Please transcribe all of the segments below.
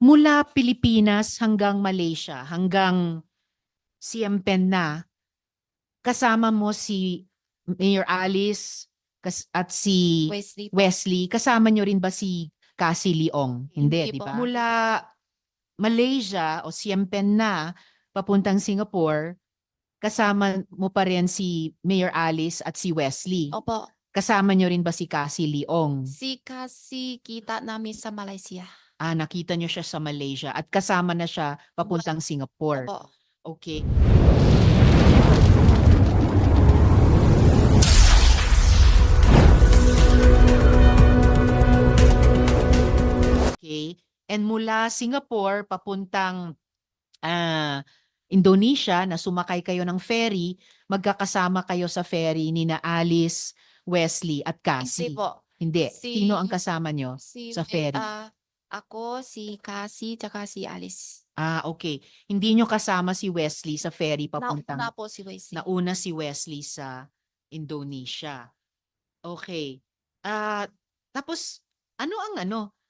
Mula Pilipinas hanggang Malaysia, hanggang Siem Pen na, kasama mo si Mayor Alice at si Wesley po. Wesley. Kasama nyo rin ba si Cassie Leong? Hindi, Hindi di po. ba? Mula Malaysia o Siem Pen na, papuntang Singapore, kasama mo pa rin si Mayor Alice at si Wesley. Opo. Kasama nyo rin ba si Cassie Leong? Si Cassie kita namin sa Malaysia. Nakita nyo siya sa Malaysia at kasama na siya papuntang Singapore. Opo. Okay. Okay. And mula Singapore papuntang Indonesia na sumakay kayo ng ferry, magkakasama kayo sa ferry ni na Alice, Wesley at Cassie. Hindi po. Hindi. Si- Sino ang kasama nyo sa ferry? Ako, si Cassie, tsaka si Alice. Okay. Hindi nyo kasama si Wesley sa ferry papuntang... Nauna po si Wesley. Nauna si Wesley sa Indonesia. Okay. Tapos, ano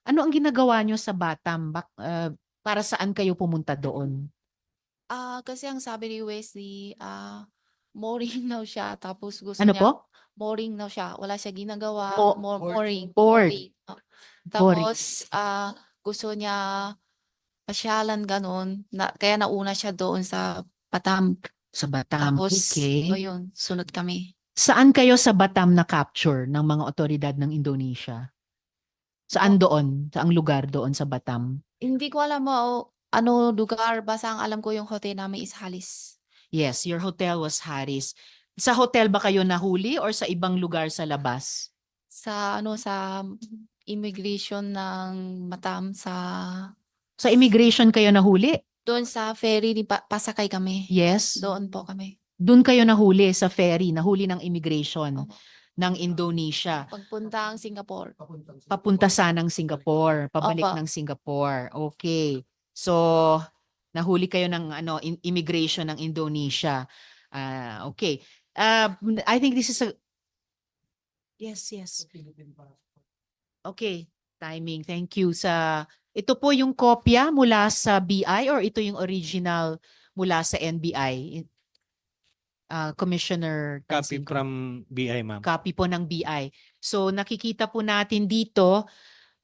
ang ginagawa nyo sa Batam? Para saan kayo pumunta doon? Kasi ang sabi ni Wesley, mooring daw siya. Tapos gusto Ano niya, po? mooring daw siya. Wala siya ginagawa. Mooring. Bored. Oh. Boring. Tapos, gusto niya pasyalan ganun. Kaya nauna siya doon sa Batam. Sa Batam. Tapos, Okay. yun, sunod kami. Saan kayo sa Batam na-capture ng mga otoridad ng Indonesia? Saan doon? Saang lugar doon sa Batam? Hindi ko alam ano lugar. Basta ang alam ko yung hotel namin is Halis. Yes, your hotel was Harris. Sa hotel ba kayo nahuli or sa ibang lugar sa labas? Sa immigration ng Batam Sa immigration kayo nahuli? doon sa ferry pasakay kami. Yes. Doon po kami. Doon kayo nahuli sa ferry, nahuli ng immigration Opo. ng Indonesia. Pagpunta ang Singapore. Papunta sanang Singapore, pabalik Opo. ng Singapore. Okay. So, nahuli kayo ng immigration ng Indonesia. Okay. I think this is a... Yes. Okay. Timing. Thank you sa... Ito po yung kopya mula sa BI or ito yung original mula sa NBI? Commissioner Copy Tansinko. from BI, ma'am. Copy po ng BI. So nakikita po natin dito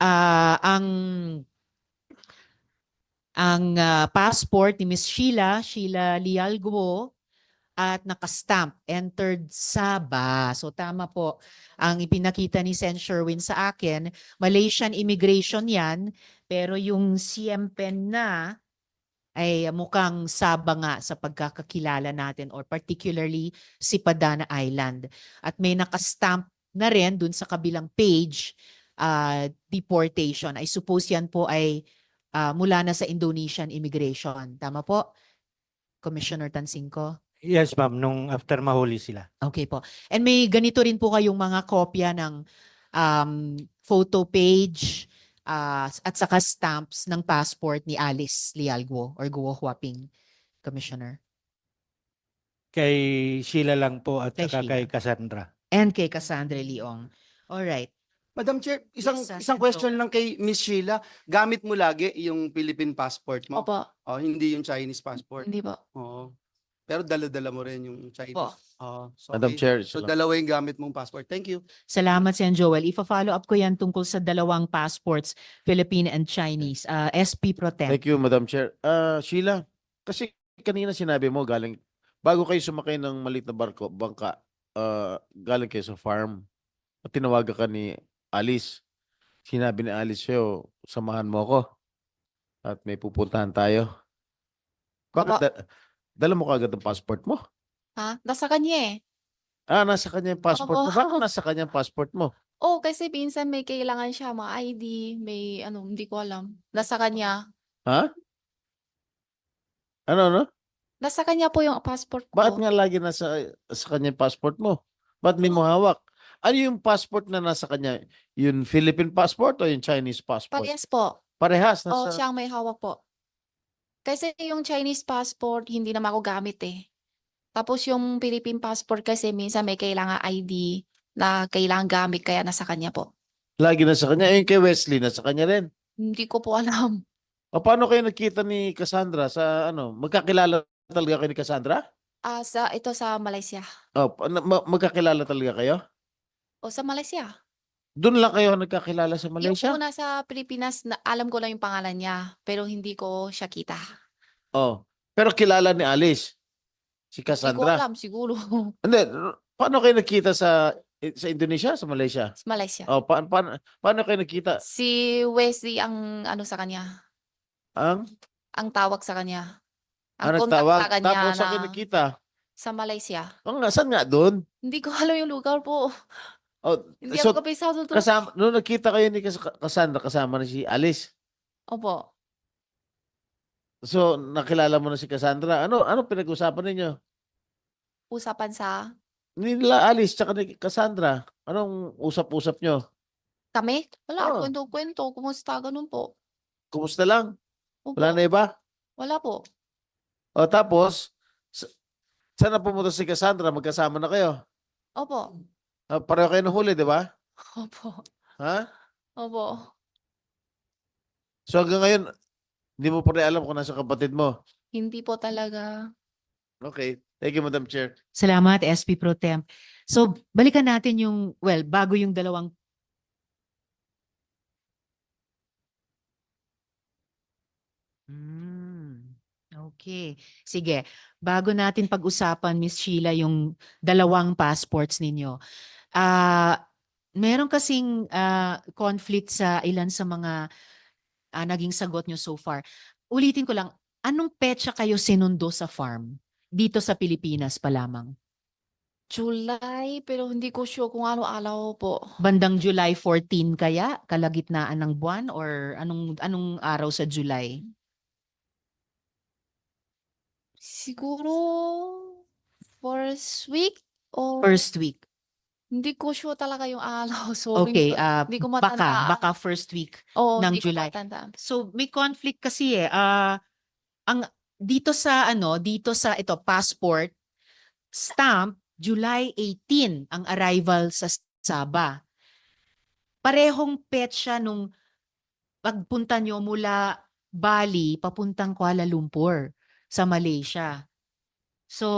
ang passport ni Miss Sheila Lialguo at nakastamp, entered Sabah. So tama po ang ipinakita ni Sen Sherwin sa akin. Malaysian immigration yan, pero yung Siem Pen na ay mukhang Sabah nga sa pagkakakilala natin or particularly si Padana Island. At may nakastamp na rin dun sa kabilang page, deportation. I suppose yan po ay mula na sa Indonesian immigration. Tama po, Commissioner Tansinko? Yes, ma'am. Nung after mahuli sila. Okay po. And may ganito rin po kayong mga kopya ng photo page at saka stamps ng passport ni Alice Lialguo or Guo Huaping, Commissioner. Kay Sheila lang po at Kay saka Sheila. kay Cassandra. And kay Cassandra Leong. All right. Madam Chair, isang Yes, isang question lang kay Miss Sheila. Gamit mo lagi yung Philippine passport mo? Opo. Hindi yung Chinese passport. Hindi po. Oo. Pero dala-dala mo rin yung Chinese. Po. So, Madam okay. Chair, So dalawa yung gamit mong passport. Thank you. Salamat, Sen Joel. Ifa-follow up ko yan tungkol sa dalawang passports, Philippine and Chinese. SP Pro Tem. thank you, Madam Chair. Sheila, kasi kanina sinabi mo bago kayo sumakay ng maliit na bangka, galing kayo sa farm, at tinawagan ka ni Alice. Sinabi ni Alice sa'yo, samahan mo ako at may pupuntahan tayo. Bakit dala mo kagad ang passport mo? Nasa kanya eh. Nasa kanya yung passport mo. Opo. Bakit nasa kanya yung passport mo? Kasi minsan may kailangan siya, mga ID, may hindi ko alam. Nasa kanya. Ha? Ano? Nasa kanya po yung passport ko. Bakit nga lagi sa kanya yung passport mo? Ba't may mo hawak? Ano yung passport na nasa kanya? Yung Philippine passport o yung Chinese passport? Parehas po. Parehas. Siyang may hawak po. Kasi yung Chinese passport, hindi naman ako gamit eh. Tapos yung Philippine passport kasi minsan may kailangan ID na kailangan gamit kaya nasa kanya po. Lagi nasa kanya. Yung kay Wesley, nasa kanya rin. Hindi ko po alam. O paano kayo nagkita ni Cassandra sa ano? Magkakilala talaga kayo ni Cassandra? Ito sa Malaysia. O, magkakilala talaga kayo? O sa Malaysia. Doon lang kayo nagkakilala sa Yung Malaysia? una sa Pilipinas, na alam ko lang yung pangalan niya, pero hindi ko siya kita. Oh. Pero kilala ni Alice, si Hindi ko Cassandra. alam, siguro. Hindi, paano kayo nagkita sa Indonesia, sa Malaysia? Sa Malaysia. Oh, paano kayo nagkita? Si Wesley ang ano sa kanya, Ang ang tawag sa kanya. Ang contact nagtawag. sa kanya Tapos sa na nagkita. sa Malaysia. O nga, saan nga doon? Hindi ko alam yung lugar po. Oh, Hindi so, ako kabisado to. kasama, nung nagkita kayo ni Cassandra, kasama na si Alice. Opo. So, nakilala mo na si Cassandra. Ano pinag-usapan ninyo? Usapan sa Nila Alice tsaka ni Cassandra. Anong usap-usap nyo? kami. Wala, Oo. kwento-kwento. Kumusta? Ganun po. Kumusta lang? Opo. Wala na iba? Wala po. O tapos, saan na pumunta si Cassandra? Magkasama na kayo. Opo. Pareho kayo nahuli, di ba? Opo. Ha? Opo. So hanggang ngayon, hindi mo pa rin alam kung nasa kapatid mo. Hindi po talaga. Okay. Thank you, Madam Chair. Salamat, SP Pro Temp. So, balikan natin bago yung dalawang okay. Sige. Bago natin pag-usapan, Miss Sheila, yung dalawang passports ninyo. Meron kasing conflict sa ilan sa mga naging sagot nyo so far. Ulitin ko lang, anong petsa kayo sinundo sa farm? Dito sa Pilipinas pa lamang. July, pero hindi ko sure kung ano-alaw po. Bandang July 14 kaya? Kalagitnaan ng buwan? Or anong araw sa July? Siguro first week o First week. hindi ko sure talaga yung alaw. Sorry. Okay, Hindi ko matandaan. baka first week Oo, ng hindi ko July. matandaan. So may conflict kasi ang dito sa ito passport stamp July 18 ang arrival sa Sabah. Parehong petsa nung pagpunta nyo mula Bali papuntang Kuala Lumpur sa Malaysia. So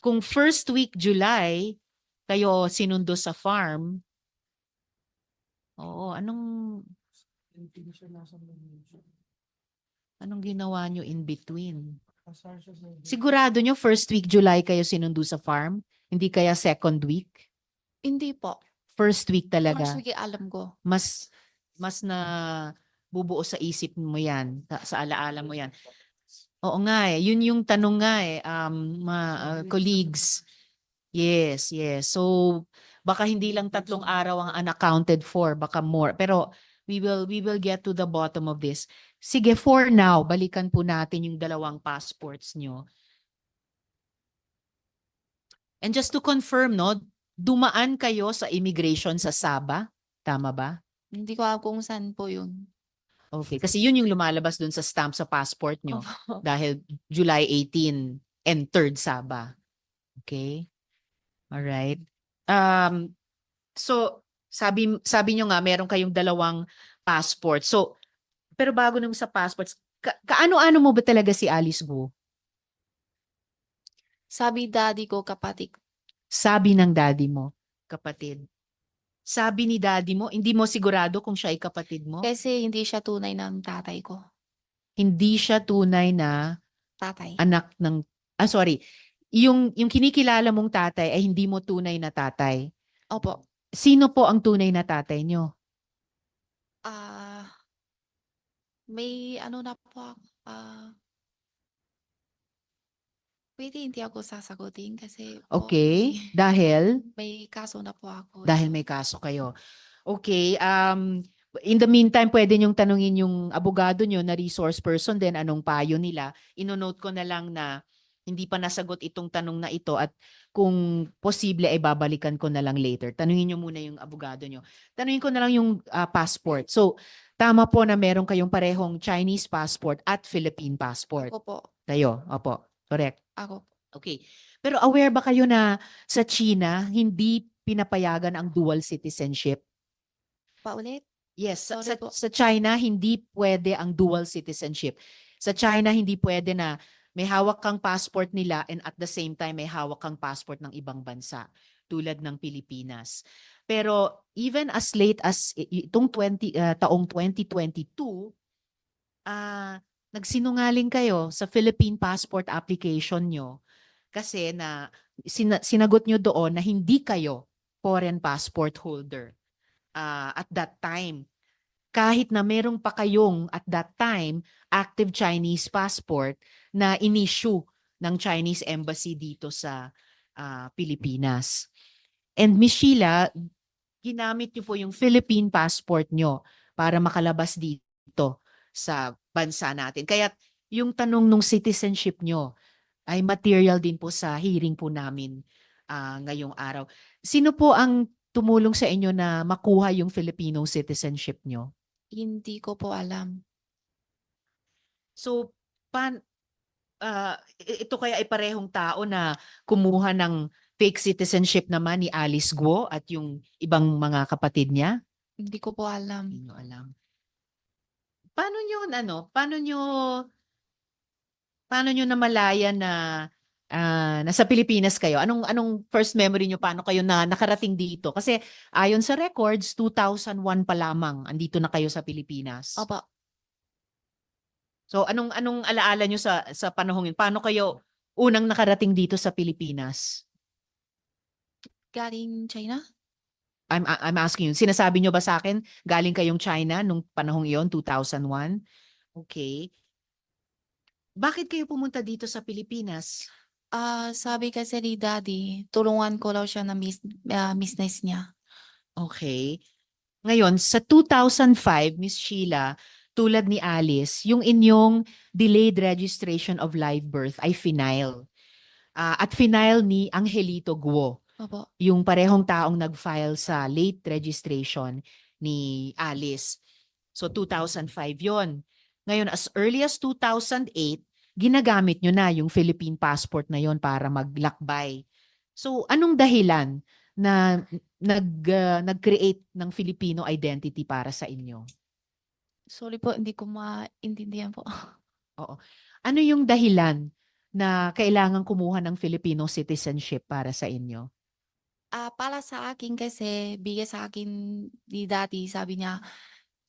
kung first week July kayo sinundo sa farm, oo, anong ginawa nyo in between? Sigurado nyo first week July kayo sinundo sa farm? Hindi kaya second week? Hindi po. First week talaga. First week alam ko. Mas na bubuo sa isip mo yan, sa alaala mo yan. Oo nga yun yung tanong nga colleagues. Yes. So baka hindi lang 3 araw ang unaccounted for, baka more. Pero we will get to the bottom of this. Sige, for now, balikan po natin yung dalawang passports nyo. And just to confirm, no, dumaan kayo sa immigration sa Sabah, tama ba? Hindi ko alam kung saan po yun. Okay, kasi yun yung lumalabas dun sa stamp sa passport nyo. Opo. Dahil July 18 entered Sabah. Okay? Alright. So, sabi nyo nga, meron kayong dalawang passport. So, pero bago naman sa passports, kaano-ano mo ba talaga si Alice Go? Sabi daddy ko, kapatid. Sabi ng daddy mo, kapatid. Sabi ni daddy mo, hindi mo sigurado kung siya ay kapatid mo? Kasi hindi siya tunay ng tatay ko. Hindi siya tunay na Tatay. anak ng, yung kinikilala mong tatay ay hindi mo tunay na tatay. Opo. Sino po ang tunay na tatay nyo? May ano na po ako. Pwede hindi ako sasagutin kasi po, Okay, dahil? may kaso na po ako. Dahil may kaso kayo. Okay, in the meantime, pwede nyong tanungin yung abogado nyo na resource person din anong payo nila. Inonote ko na lang na hindi pa nasagot itong tanong na ito at kung posible ay babalikan ko na lang later. Tanungin nyo muna yung abogado nyo. Tanungin ko na lang yung passport. So, tama po na meron kayong parehong Chinese passport at Philippine passport. Ako po. Kayo, opo. Correct. Ako. Okay. Pero aware ba kayo na sa China, hindi pinapayagan ang dual citizenship? Paulit? Yes, sa, Sorry sa, po. sa China, hindi pwede ang dual citizenship. Sa China, hindi pwede na may hawak kang passport nila and at the same time may hawak kang passport ng ibang bansa tulad ng Pilipinas. Pero even as late as itong taong 2022, nagsinungaling kayo sa Philippine passport application nyo kasi na sinagot nyo doon na hindi kayo foreign passport holder at that time. Kahit na meron pa kayong at that time active Chinese passport na in-issue ng Chinese embassy dito sa Pilipinas. And Miss Sheila, ginamit niyo po yung Philippine passport nyo para makalabas dito sa bansa natin. Kaya yung tanong nung citizenship nyo ay material din po sa hearing po namin ngayong araw. Sino po ang tumulong sa inyo na makuha yung Filipino citizenship nyo? Hindi ko po alam. So, ito kaya ay parehong tao na kumuha ng fake citizenship naman ni Alice Guo at yung ibang mga kapatid niya? Hindi ko po alam. Hindi nyo alam. Paano nyo namalayan na nasa Pilipinas kayo? Anong first memory nyo? Paano kayo na nakarating dito? Kasi ayon sa records, 2001 pa lamang andito na kayo sa Pilipinas. Opo. So anong alaala nyo sa panahong yun? Paano kayo unang nakarating dito sa Pilipinas? Galing China? I'm asking you. Sinasabi nyo ba sa akin galing kayong China nung panahong iyon, 2001? Okay. Bakit kayo pumunta dito sa Pilipinas? Sabi kasi ni Daddy, tulungan ko daw siya na business niya. Okay. Ngayon, sa 2005, Miss Sheila, tulad ni Alice, yung inyong delayed registration of live birth ay final. At final ni Angelito Guo, Opo. yung parehong taong nag-file sa late registration ni Alice. So 2005 yon. Ngayon, as early as 2008, ginagamit nyo na yung Philippine passport na yon para maglakbay. So anong dahilan na nag-create ng Filipino identity para sa inyo? Sorry po, hindi ko maintindihan po. Oo. Ano yung dahilan na kailangan kumuha ng Filipino citizenship para sa inyo? Para sa akin kasi, bigay sa akin ni Daddy, sabi niya,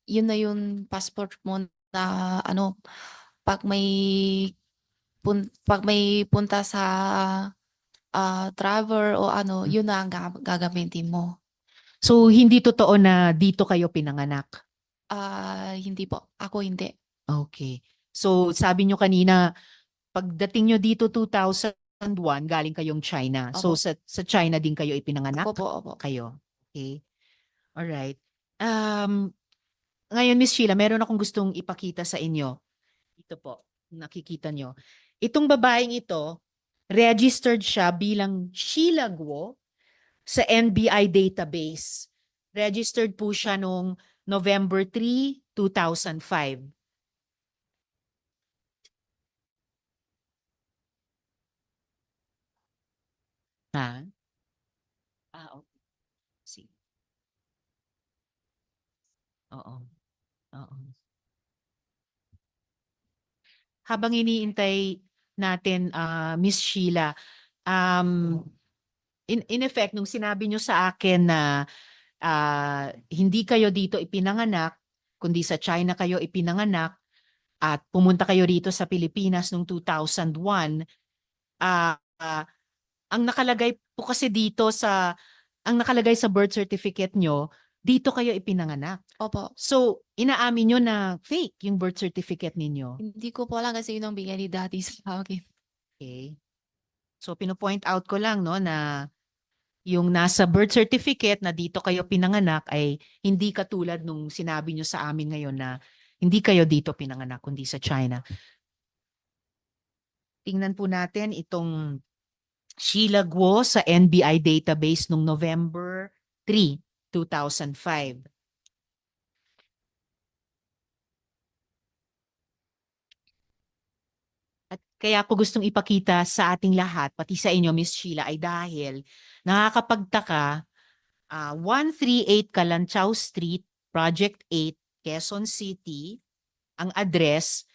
yun na yung passport mo na pag may punta sa travel o yun na ang gagamitin mo. So hindi totoo na dito kayo pinanganak? Hindi po. Ako hindi. Okay. So sabi nyo kanina, pagdating nyo dito 2001, galing kayong China. So Opo. sa China din kayo ipinanganak? Opo. Kayo. Okay. Alright. Ngayon, Miss Sheila, meron akong gustong ipakita sa inyo. Ito po, nakikita nyo. Itong babaeng ito, registered siya bilang Sheila Guo sa NBI database. Registered po siya noong November 3, 2005. Ha? Okay. See. Oo. Oo. Habang iniintay natin, Miss Sheila, in effect, nung sinabi nyo sa akin na hindi kayo dito ipinanganak, kundi sa China kayo ipinanganak, at pumunta kayo rito sa Pilipinas noong 2001, ang nakalagay po kasi dito ang nakalagay sa birth certificate nyo, dito kayo ipinanganak. Opo. So, inaamin nyo na fake yung birth certificate ninyo. Hindi ko po alam kasi yun ang bigay ni Daddy sa akin. Okay. So, pino-point out ko lang no na yung nasa birth certificate na dito kayo pinanganak ay hindi katulad nung sinabi nyo sa amin ngayon na hindi kayo dito pinanganak kundi sa China. Tingnan po natin itong Sheila Guo sa NBI database noong November 3, 2005. At kaya ako gustong ipakita sa ating lahat, pati sa inyo, Miss Sheila, ay dahil nakakapagtaka, 138 Kalanchaw Street, Project 8, Quezon City. Ang address,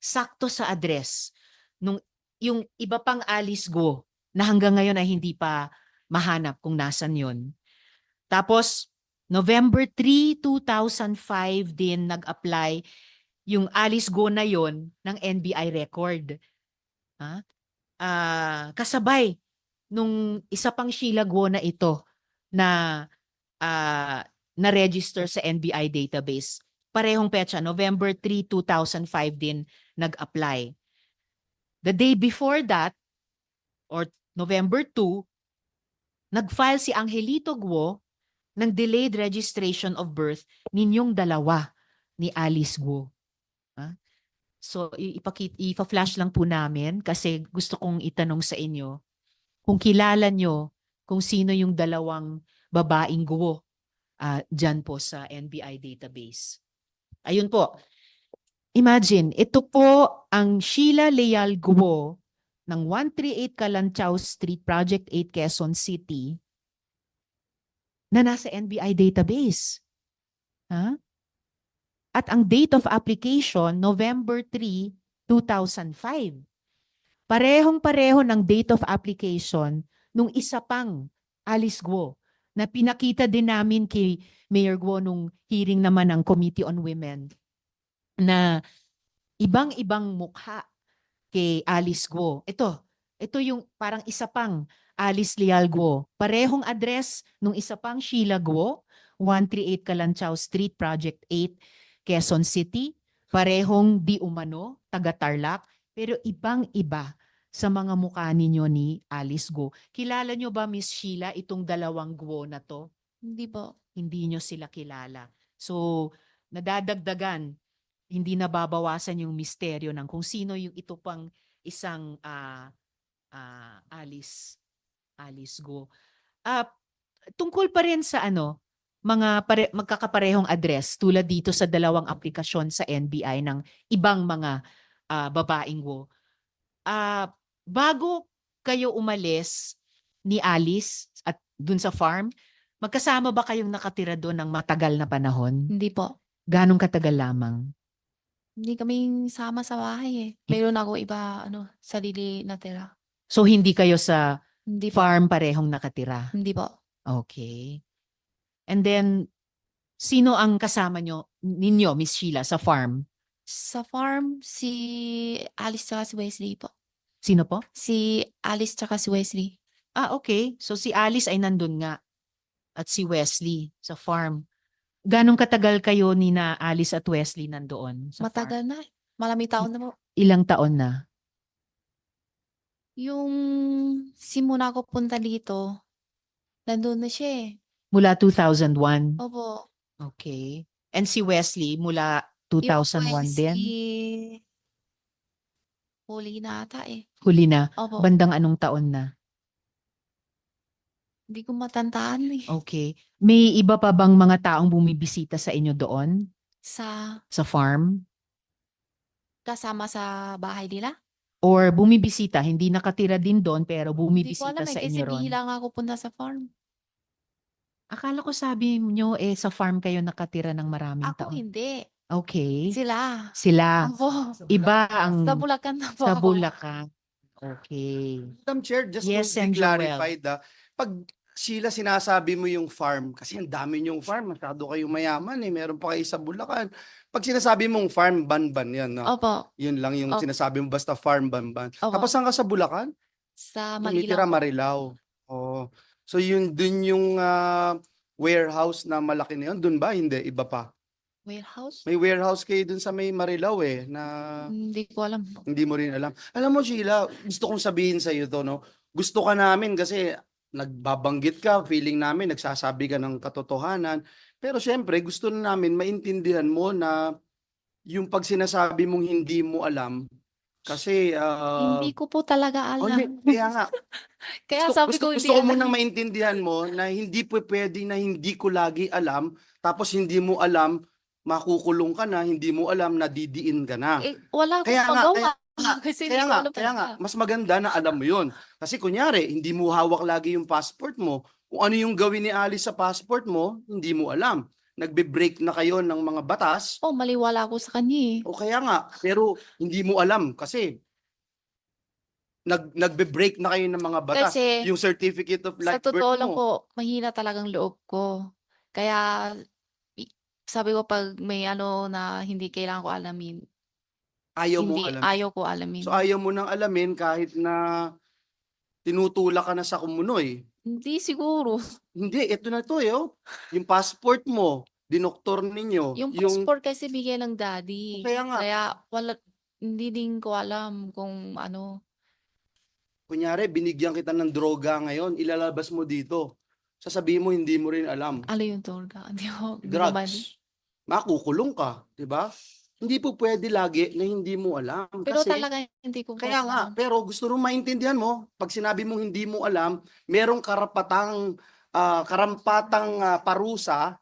sakto sa address nung yung iba pang Alice Go na hanggang ngayon ay hindi pa mahanap kung nasan yun. Tapos, November 3, 2005 din nag-apply yung Alice Go na yon ng NBI record. Kasabay nung isa pang Sheila Go na ito na na-register sa NBI database. Parehong petsa, November 3, 2005 din nag-apply. The day before that, or November 2, nag-file si Angelito Guo ng delayed registration of birth ninyong dalawa ni Alice Guo. So, ipa-flash lang po namin kasi gusto kong itanong sa inyo kung kilala nyo kung sino yung dalawang babaeng Guo dyan po sa NBI database. Ayun po. Imagine, ito po ang Sheila Leal Guo ng 138 Kalanchaw Street, Project 8, Quezon City na nasa NBI database. At ang date of application, November 3, 2005. Parehong-pareho ng date of application nung isa pang Alice Guo na pinakita din namin kay Mayor Guo nung hearing naman ng Committee on Women na ibang-ibang mukha kay Alice Guo. Ito yung parang isa pang Alice Leal Guo. Parehong address nung isa pang Sheila Guo, 138 Kalanchaw Street, Project 8, Quezon City. Parehong di umano, taga Tarlac, pero ibang-iba sa mga mukha ninyo ni Alice Guo. Kilala nyo ba, Miss Sheila, itong dalawang Guo na to? Hindi po. Hindi nyo sila kilala. So, nadadagdagan, hindi nababawasan yung misteryo ng kung sino yung ito pang isang Alice Guo. Tungkol pa rin sa mga magkakaparehong address tulad dito sa dalawang aplikasyon sa NBI ng ibang mga babaeng Guo. Bago kayo umalis ni Alice at dun sa farm, magkasama ba kayong nakatira doon ng matagal na panahon? Hindi po. Ganong katagal lamang? Hindi kami sama sa bahay eh. Meron ako iba, sarili na tira. So hindi kayo sa Hindi po. farm parehong nakatira? Hindi po. Okay. And then, sino ang kasama ninyo, Miss Sheila, sa farm? Sa farm, si Alice tsaka si Wesley po. Sino po? Si Alice tsaka si Wesley. Okay. So si Alice ay nandun nga at si Wesley sa farm. Ganong katagal kayo ni na Alice at Wesley nandoon sa farm? Matagal na. Maraming taon na po. Ilang taon na? Yung simula ko punta dito, nandun na siya eh. Mula 2001? Opo. Okay. And si Wesley mula Yung 2001 din? Wesley, huli na ata eh. Huli na? Opo. Bandang anong taon na? Hindi ko matandaan eh. Okay. May iba pa bang mga taong bumibisita sa inyo doon? Sa Sa farm? kasama sa bahay nila? Or bumibisita, hindi nakatira din doon pero Hindi ko bumibisita alam eh, sa kasi inyo ron? bihila nga ako punta sa farm. Akala ko sabi nyo sa farm kayo nakatira ng maraming Ako taon. hindi. Okay. Sila. Sila. Opo. Iba ang Sa Bulacan na po sa ako. Bulacan. Okay. Madam Chair, just Yes, to and be Joel. clarified, pag Sheila sinasabi mo yung farm, kasi ang dami yung farm, masyado kayong mayaman meron pa kayo sa Bulacan. Pag sinasabi mong farm, Banban yan. No? Opo. Yun lang yung Opo. sinasabi mo, basta farm, Banban. Opo. Tapos saan ka sa Bulacan? Sa Tumitira Marilao. Marilao. Oh. So yun dun yung warehouse na malaki na yun. Dun ba? Hindi, iba pa. Warehouse? May warehouse kayo dun sa may Marilao na Hindi ko alam. hindi mo rin alam. Alam mo Sheila, gusto kong sabihin sa iyo to, no? Gusto ka namin kasi nagbabanggit ka, feeling namin nagsasabi ka ng katotohanan. Pero syempre, gusto na namin maintindihan mo na yung pag sinasabi mong hindi mo alam, kasi Hindi ko po talaga alam. kaya nga. Kaya sabi ko hindi gusto ko alam. munang maintindihan mo na hindi po pwede na hindi ko lagi alam, tapos hindi mo alam, makukulong ka na, hindi mo alam, nadidiin ka na. Eh, wala akong Kaya nga, magawa. Kasi hindi ko alam Kaya nga, talaga. mas maganda na alam mo yun. Kasi kunyari, hindi mo hawak lagi yung passport mo. Kung ano yung gawin ni Alice sa passport mo, hindi mo alam. nagbe-break na kayo ng mga batas, Oh, maliwala ako sa kanya eh. o kaya nga, pero hindi mo alam kasi nagbe-break na kayo ng mga batas. Kasi Yung certificate of sa live birth totoo lang mo, po, mahina talagang loob ko. Kaya sabi ko pag may ano na hindi kailangan ko alamin, ayaw hindi mong alam. ayaw ko alamin. So ayaw mo nang alamin kahit na tinutulak ka na sa kumunoy. Hindi siguro. Hindi, ito na to Yung passport mo, dinoktor ninyo. Yung passport kasi bigay ng daddy. Kaya nga. Kaya wala, hindi din ko alam kung ano. Kunyari, binigyan kita ng droga ngayon, ilalabas mo dito. Sasabihin mo, hindi mo rin alam. Ano yung torga? Hindi ko ba- Drugs. Makukulong ka, di ba? Hindi po pwede lagi na hindi mo alam. Pero Kasi, talaga hindi ko po kaya nga, alam. pero gusto rin maintindihan mo, pag sinabi mong hindi mo alam, merong karampatang parusa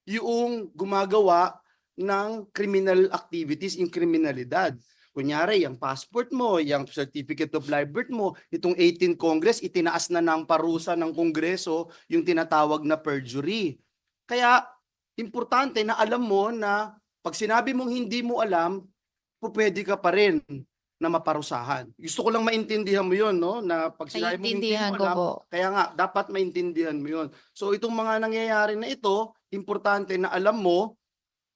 yung gumagawa ng criminal activities, yung kriminalidad. Kunyari, yung passport mo, yung certificate of live birth mo, itong 18th Congress, itinaas na ng parusa ng Kongreso yung tinatawag na perjury. Kaya, importante na alam mo na pag sinabi mong hindi mo alam, pwede ka pa rin na maparusahan. Gusto ko lang maintindihan mo yun, no? Na pag sinabi mong hindi Naiintindihan mo ko alam, po. kaya nga, dapat maintindihan mo yun. So, itong mga nangyayari na ito, importante na alam mo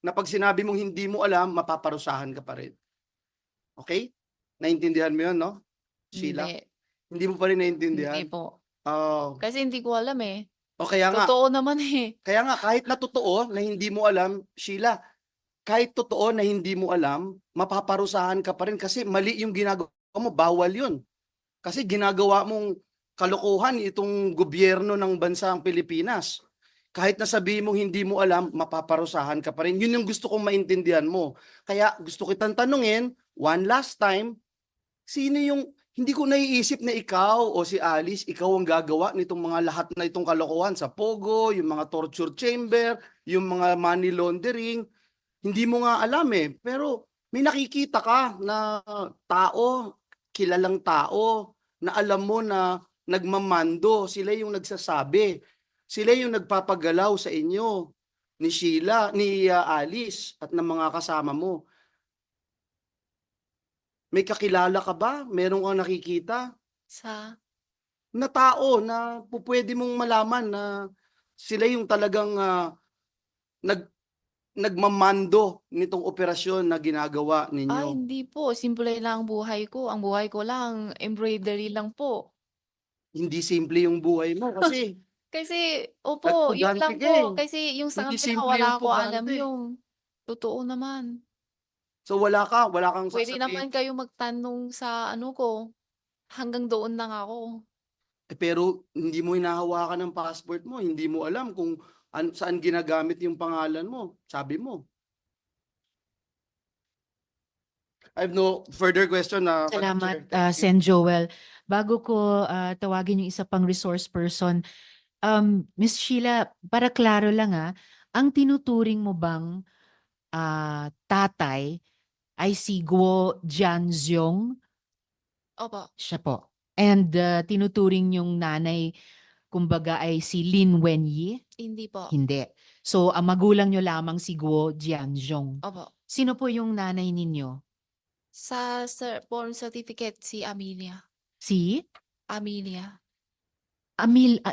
na pag sinabi mong hindi mo alam, mapaparusahan ka pa rin. Okay? Naintindihan mo yun, no? Sheila? Hindi. Hindi mo pa rin naintindihan? Hindi po. Oh. Kasi hindi ko alam eh. O kaya nga, Totoo naman eh. kaya nga, kahit na totoo na hindi mo alam, Sheila, kahit totoo na hindi mo alam, mapaparusahan ka pa rin kasi mali yung ginagawa mo, bawal yun. Kasi ginagawa mong kalokohan itong gobyerno ng bansang Pilipinas. Kahit na sabihin mong hindi mo alam, mapaparusahan ka pa rin. Yun yung gusto kong maintindihan mo. Kaya gusto kitang tanungin, one last time, sino yung, hindi ko naiisip na ikaw o si Alice, ikaw ang gagawa nitong mga lahat na itong kalokohan sa Pogo, yung mga torture chamber, yung mga money laundering. Hindi mo nga alam pero may nakikita ka na tao, kilalang tao, na alam mo na nagmamando, sila yung nagsasabi. Sila yung nagpapagalaw sa inyo ni Sheila, ni Alice at ng mga kasama mo. May kakilala ka ba? Meron kang nakikita Sa na tao na pwede mong malaman na sila yung talagang nagmamando nitong operasyon na ginagawa ninyo? hindi po. Simple lang ang buhay ko. Ang buhay ko lang, embroidery lang po. Hindi simple yung buhay mo kasi Kasi, opo, yun Nagpugante lang ka po. Kasi yung sa Hindi kanila, simple wala yung ko alam pugante. yung totoo naman. So wala kang Pwede sasabihin. naman kayo magtanong sa ano ko. Hanggang doon lang ako. Pero hindi mo hinahawakan ng passport mo, hindi mo alam kung saan ginagamit yung pangalan mo. Sabi mo. I have no further question na Salamat, Sen Joel. Bago ko tawagin yung isa pang resource person, Miss Sheila, para klaro lang ang tinuturing mo bang tatay ay si Guo Jianzhong? Opo. Siya po. And tinuturing yung nanay, kumbaga, ay si Lin Wenyi? Hindi po. Hindi. So, ang magulang nyo lamang si Guo Jianzhong. Opo. Sino po yung nanay ninyo? Sa born certificate, si Amelia. Si? Amelia.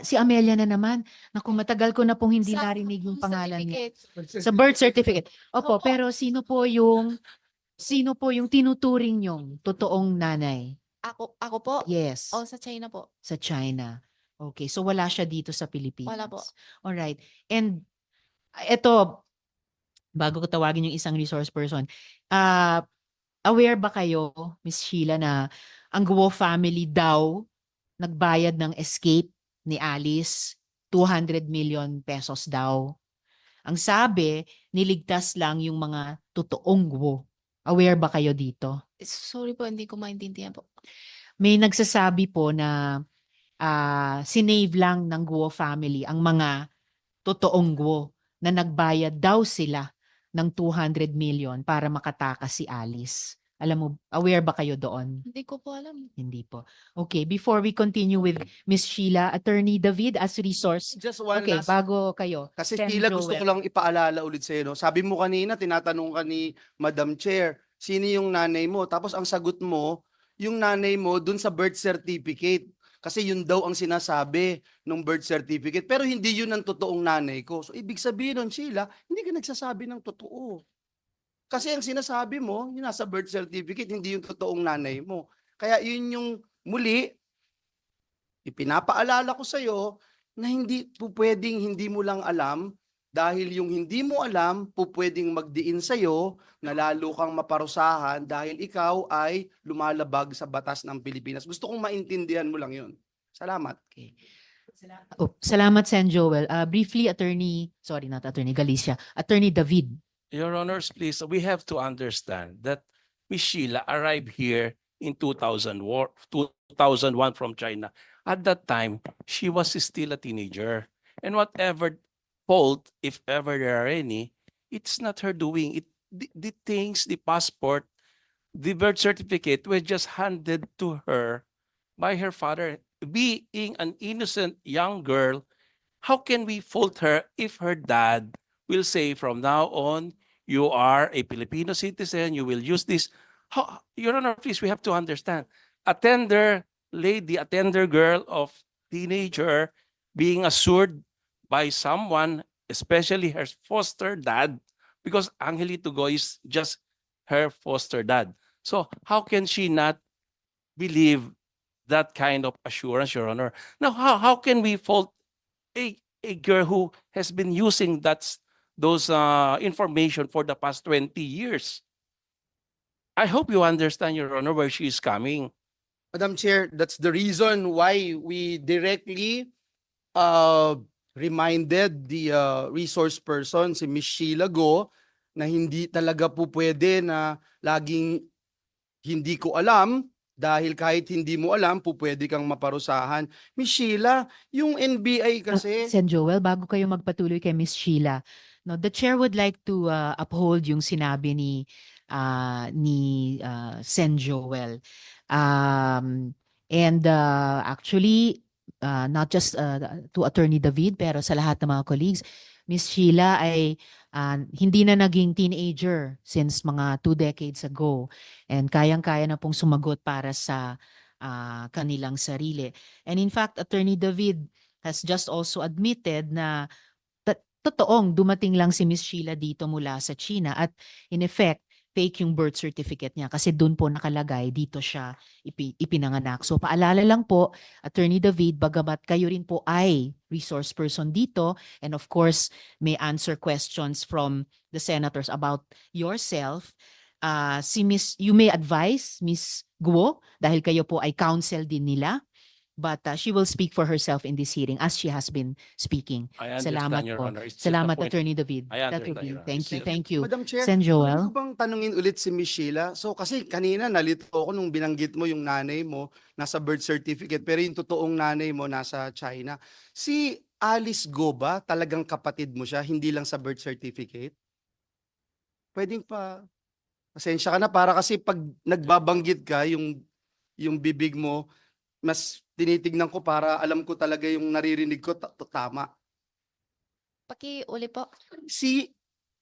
Si Amelia na naman. Naku, matagal ko na pong hindi Sa narinig yung birth pangalan niya. certificate. Sa birth certificate. Opo, Opo. pero sino po yung tinuturing yung totoong nanay? Ako po? Yes. Sa China po. Sa China. Okay, so wala siya dito sa Pilipinas. Wala po. All right. And ito, bago ko tawagin yung isang resource person, aware ba kayo, Miss Sheila, na ang Guo family daw nagbayad ng escape ni Alice, 200 million pesos daw. Ang sabi, niligtas lang yung mga totoong Guo. Aware ba kayo dito? Sorry po, hindi ko maintindihan po. May nagsasabi po na sinave lang ng Guo family ang mga totoong Guo na nagbayad daw sila ng 200 million para makatakas si Alice. Alam mo, aware ba kayo doon? Hindi ko po alam. Hindi po. Okay, before we continue with Miss Sheila, Attorney David as resource. Just one Okay, last bago kayo. Kasi Sen. Sheila, gusto ko Joel. lang ipaalala ulit sa'yo, no? Sabi mo kanina, tinatanong ka ni Madam Chair, sino yung nanay mo? Tapos ang sagot mo, yung nanay mo dun sa birth certificate. Kasi yun daw ang sinasabi ng birth certificate. Pero hindi yun ang totoong nanay ko. So ibig sabihin nun, Sheila, hindi ka nagsasabi ng totoo. Kasi ang sinasabi mo, yung nasa birth certificate, hindi yung totoong nanay mo. Kaya yun yung muli, ipinapaalala ko sa'yo na hindi po pwedeng hindi mo lang alam dahil yung hindi mo alam po pwedeng magdiin sa'yo na lalo kang maparusahan dahil ikaw ay lumalabag sa batas ng Pilipinas. Gusto kong maintindihan mo lang yun. Salamat. Okay. Salamat, Sen. Joel. Briefly, not Attorney Galicia, Attorney David. Your Honors, please, we have to understand that Miss Sheila arrived here in 2001 from China. At that time, she was still a teenager. And whatever fault, if ever there are any, it's not her doing. The things, the passport, the birth certificate were just handed to her by her father. Being an innocent young girl, how can we fault her if her dad will say from now on, you are a Filipino citizen, you will use this. Your Honor, please, we have to understand. A tender lady, a tender girl of teenager being assured by someone, especially her foster dad, because Angelito Go is just her foster dad. So how can she not believe that kind of assurance, Your Honor? Now, how can we fault a girl who has been using those information for the past 20 years? I hope you understand, Your Honor, where she is coming. Madam Chair, that's the reason why we directly reminded the resource person, si Ms. Sheila Go, na hindi talaga po pwede na laging hindi ko alam dahil kahit hindi mo alam, po pwede kang maparusahan. Ms. Sheila, yung NBI kasi... Sen. Joel, bago kayo magpatuloy kay Miss Sheila, no, the chair would like to uphold yung sinabi ni Sen. Joel. Actually, not just to Attorney David, pero sa lahat ng mga colleagues, Miss Sheila ay hindi na naging teenager since mga 2 decades ago. And kayang-kaya na pong sumagot para sa kanilang sarili. And in fact, Attorney David has just also admitted na totoong dumating lang si Miss Sheila dito mula sa China at in effect, fake yung birth certificate niya kasi doon po nakalagay, dito siya ipinanganak. So paalala lang po, Attorney David, bagamat kayo rin po ay resource person dito and of course may answer questions from the senators about yourself, you may advise Miss Guo dahil kayo po ay counsel din nila. But she will speak for herself in this hearing as she has been speaking. I Salamat understand, Your po. Honor. It's just a Salamat, point. Attorney David. I That will understand, be. Your Honor. Thank you. Thank you. Madam Chair, Sen. Joel. pwede ko bang tanungin ulit si Miss Sheila? So kasi kanina nalito ako nung binanggit mo yung nanay mo nasa birth certificate pero yung totoong nanay mo nasa China. Si Alice Go ba talagang kapatid mo siya, hindi lang sa birth certificate? Pwedeng pa, pasensya ka na para kasi pag nagbabanggit ka, yung bibig mo, mas tinitignan ko para alam ko talaga yung naririnig ko tama. Pakiuli po. Si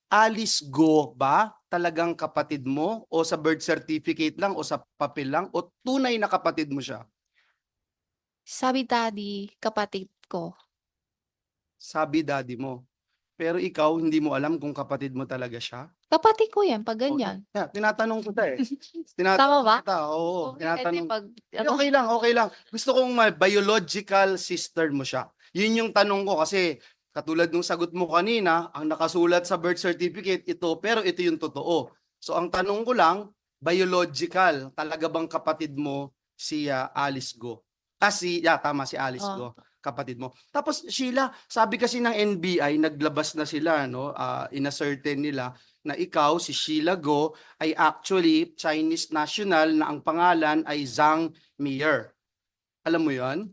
Alice Go ba talagang kapatid mo o sa birth certificate lang o sa papel lang o tunay na kapatid mo siya? Sabi daddy, kapatid ko. Sabi daddy mo. Pero ikaw hindi mo alam kung kapatid mo talaga siya? Kapatid ko yan, pag ganyan. Yeah, tinatanong ko ta eh. Tama ba? Kita, oo, Okay, tinatanong. pag, Okay lang, okay lang. Gusto kong biological sister mo siya. Yun yung tanong ko kasi katulad nung sagot mo kanina, ang nakasulat sa birth certificate ito, pero ito yung totoo. So ang tanong ko lang, biological, talaga bang kapatid mo si Alice Go? Tama, si Alice Go, kapatid mo. Tapos Sheila, sabi kasi ng NBI, naglabas na sila, no? Inascertain nila na ikaw, si Sheila Go, ay actually Chinese national na ang pangalan ay Zhang Meyer. Alam mo yon?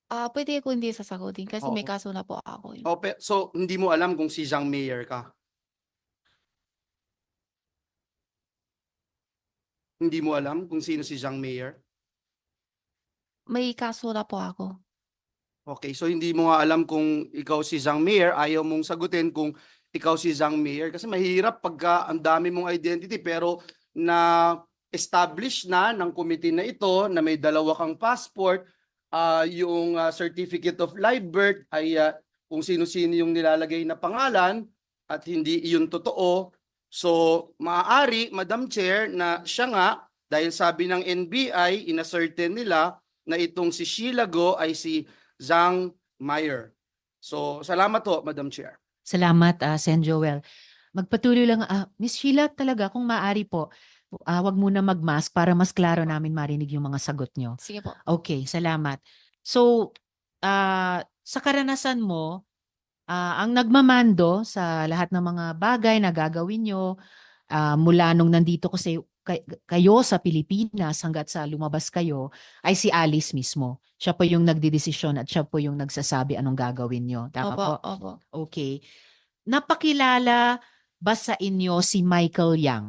pwede ko hindi sasagutin kasi may Oo. kaso na po ako. So, hindi mo alam kung si Zhang Meyer ka? Hindi mo alam kung sino si Zhang Mayer? May kaso na po ako. Okay, so hindi mo nga alam kung ikaw si Zhang Mayer, ayaw mong sagutin kung ikaw si Zhang Mayer kasi mahirap pagka ang dami mong identity pero na establish na ng committee na ito na may dalawa kang passport, yung certificate of live birth ay kung sino-sino yung nilalagay na pangalan at hindi iyon totoo. So, maaari, Madam Chair, na siya nga, dahil sabi ng NBI, inacertain nila na itong si Sheila Go ay si Zhang Mayer. So, salamat po, Madam Chair. Salamat, Sen Joel. Magpatuloy lang, Miss Sheila, talaga, kung maaari po, wag muna mag-mask para mas klaro namin marinig yung mga sagot nyo. Sige po. Okay, salamat. So, sa karanasan mo, ang nagmamando sa lahat ng mga bagay na gagawin nyo, mula nung nandito kayo sa Pilipinas hanggat sa lumabas kayo, ay si Alice mismo. Siya po yung nagdidesisyon at siya po yung nagsasabi anong gagawin nyo. Tama Opo, po? opo. Okay. Napakilala ba sa inyo si Michael Yang?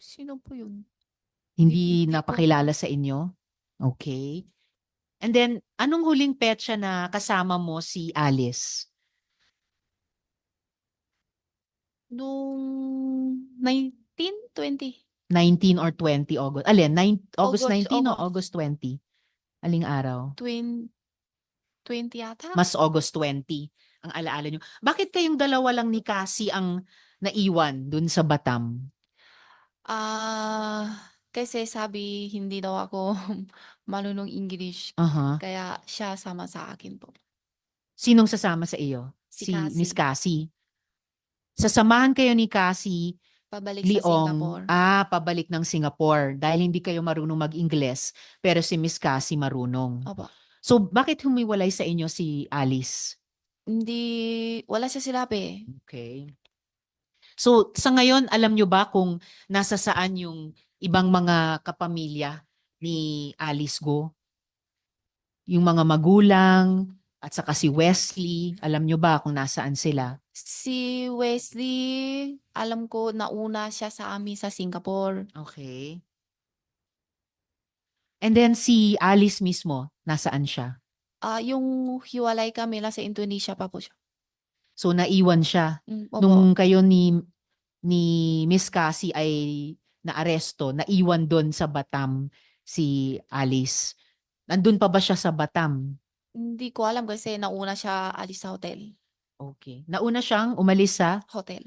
Sino po yun? Hindi Hindi po. napakilala sa inyo? Okay. And then, anong huling petsa na kasama mo si Alice? Nung 1920. 19 or 20 August? Alin? August August, 19 o August. August 20? Aling araw? 20 yata. Mas August 20 ang alaala nyo. Bakit kayong dalawa lang ni Cassie ang naiwan dun sa Batam? Kasi sabi hindi daw ako marunong English. Aha. Kaya siya sama sa akin po. Sinong sasama sa iyo? Si Miss Cassie. Cassie. Sasamahan kayo ni Cassie Pabalik sa Leong, Singapore. pabalik ng Singapore dahil hindi kayo marunong mag-Ingles pero si Miss Cassie marunong. Opo. So bakit humiwalay sa inyo si Alice? Wala siya sinabi. Okay. So sa ngayon, alam nyo ba kung nasa saan yung ibang mga kapamilya ni Alice Go? Yung mga magulang at saka si Wesley, alam nyo ba kung nasaan sila? Si Wesley, alam ko nauna siya sa amin sa Singapore. Okay. And then si Alice mismo, nasaan siya? Yung hiwalay kami, nasa Indonesia pa po siya. So naiwan siya. Opo. Nung kayo ni Miss Cassie ay naaresto, naiwan doon sa Batam si Alice. Nandun pa ba siya sa Batam? Hindi ko alam kasi nauna siya alis sa hotel. Okay. Nauna siyang umalis sa? Hotel.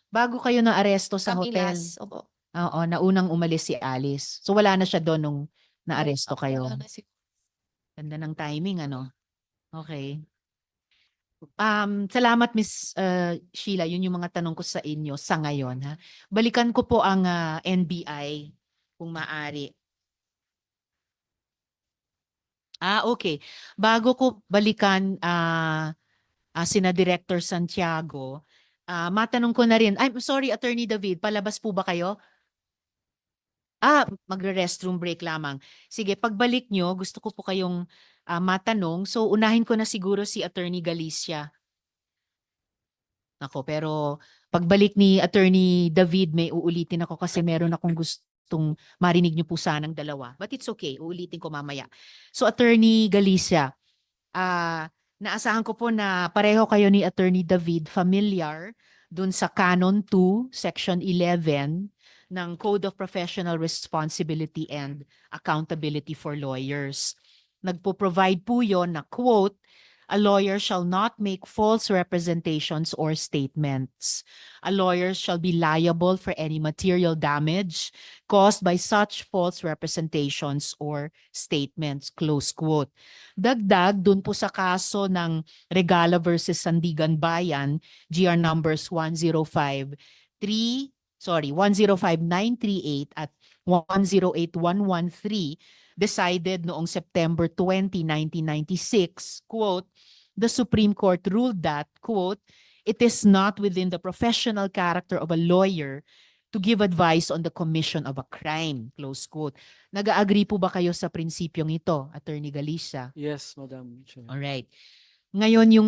Bago kayo naaresto sa Kami hotel. last. Opo. Oo, naunang umalis si Alice. So wala na siya doon nung naaresto kayo. Wala na siguro. Ganda ng timing, ano? Okay. Salamat Miss Sheila, yun yung mga tanong ko sa inyo sa ngayon, ha. Balikan ko po ang NBI kung maaari. Okay. Bago ko balikan sina Director Santiago, matanong ko na rin. I'm sorry, Attorney David, palabas po ba kayo? Magre-restroom break lamang. Sige, pagbalik nyo, gusto ko po kayong matanong. So, unahin ko na siguro si Attorney Galicia. Pero pagbalik ni Attorney David, may uulitin ako kasi meron akong gustong marinig nyo po sanang dalawa. But it's okay, uulitin ko mamaya. So, Attorney Galicia, naasahan ko po na pareho kayo ni Attorney David familiar dun sa Canon 2, Section 11, ng Code of Professional Responsibility and Accountability for Lawyers. Nagpo-provide po yon na, quote, "A lawyer shall not make false representations or statements. A lawyer shall be liable for any material damage caused by such false representations or statements," close quote. Dagdag dun po sa kaso ng Regala versus Sandigan Bayan, GR numbers 105-938 at 108-113, decided noong September 20, 1996, quote, "The Supreme Court ruled that," quote, "it is not within the professional character of a lawyer to give advice on the commission of a crime," close quote. Nag-agree po ba kayo sa prinsipyong ito, Attorney Galicia? Yes, Madam Chair. Alright. Ngayon yung